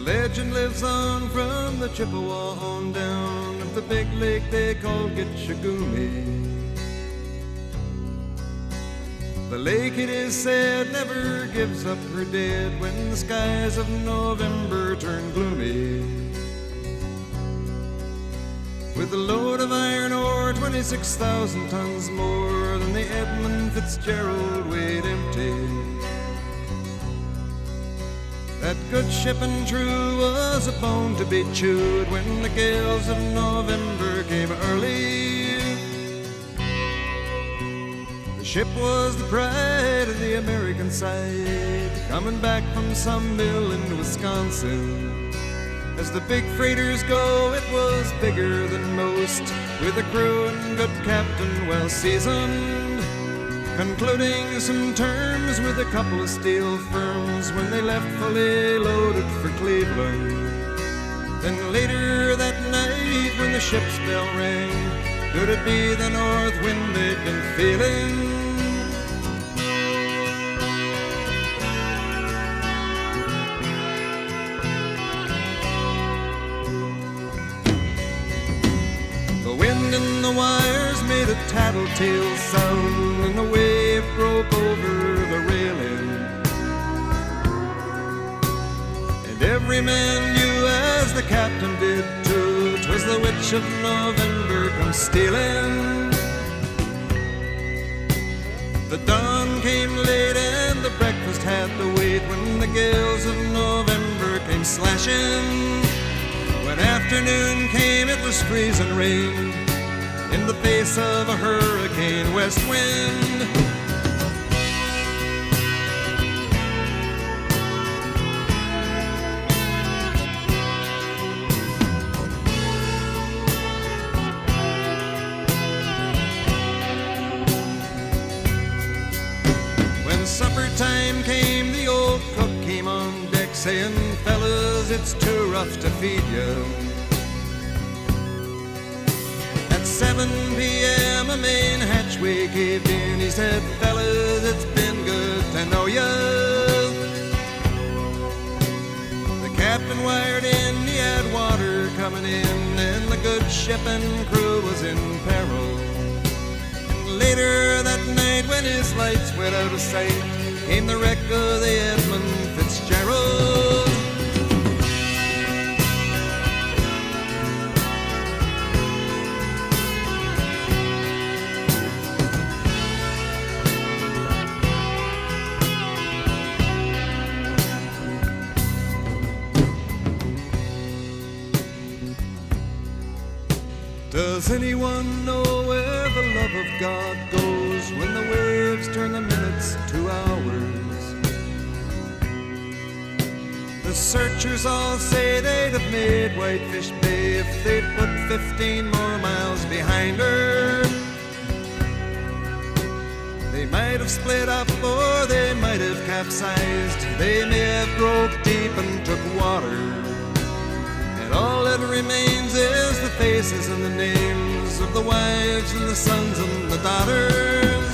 Legend lives on from the Chippewa on down of the big lake they call Gitchagumi. The lake, it is said, never gives up her dead when the skies of November turn gloomy. With a load of iron ore, 26,000 tons more than the Edmound Fitzgerald weighed empty. That good ship and true was a bone to be chewed when the gales of November came early. The ship was the pride of the American side, coming back from some mill in Wisconsin. As the big freighters go, it was bigger than most, with a crew and good captain well seasoned, concluding some terms with a couple of steel firms when they left fully loaded for Cleveland. Then later that night when the ship's bell rang, could it be the north wind they'd been feeling? The wind in the wires made a tattletale sound, and the wave broke over the railing. And every man knew, as the captain did too, 'twas the witch of November come stealing. The dawn came late and the breakfast had to wait when the gales of November came slashing. When afternoon came, it was freezing rain in the face of a hurricane west wind. When supper time came, the old cook came on deck saying, "Fellas, it's too rough to feed you." At 7 p.m. a main hatchway caved in. He said, "Fellas, it's been good to know ya." The captain wired in, he had water coming in, and the good ship and crew was in peril. And later that night, when his lights went out of sight, came the wreck of the Edmound Fitzgerald. Does anyone know where the love of God goes when the waves turn the minutes to hours? The searchers all say they'd have made Whitefish Bay if they'd put 15 more miles behind her. They might have split up or they might have capsized. They may have broke deep and took water. And all that remains is the faces and the names of the wives and the sons and the daughters.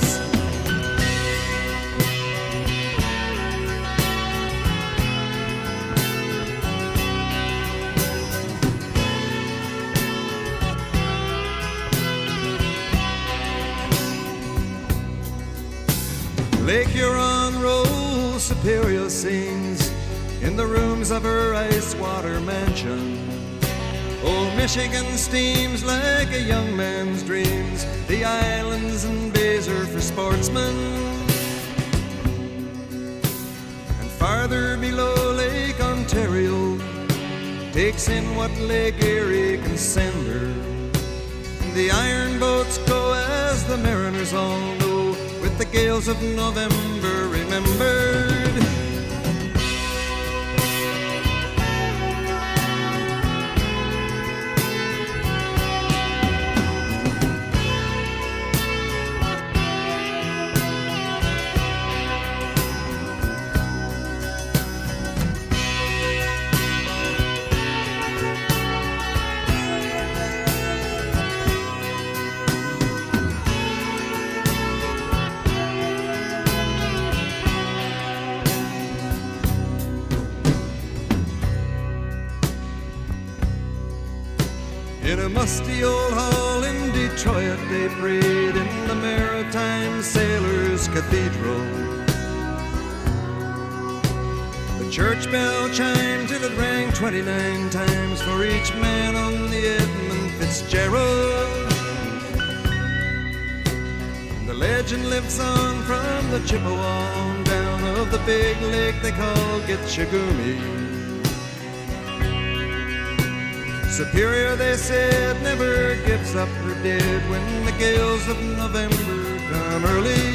Lake Huron rolls Superior sings in the rooms of her ice-water mansion. Old Michigan steams like a young man's dreams. The islands and bays are for sportsmen. And farther below, Lake Ontario takes in what Lake Erie can send her. The iron boats go, as the mariners all know, with the gales of November remembered. In a musty old hall in Detroit, they prayed in the Maritime Sailors' Cathedral. The church bell chimed till it rang 29 times for each man on the Edmund Fitzgerald. The legend lives on from the Chippewa on down of the big lake they call Gitchagumi. Superior, they said, never gives up her dead when the gales of November come early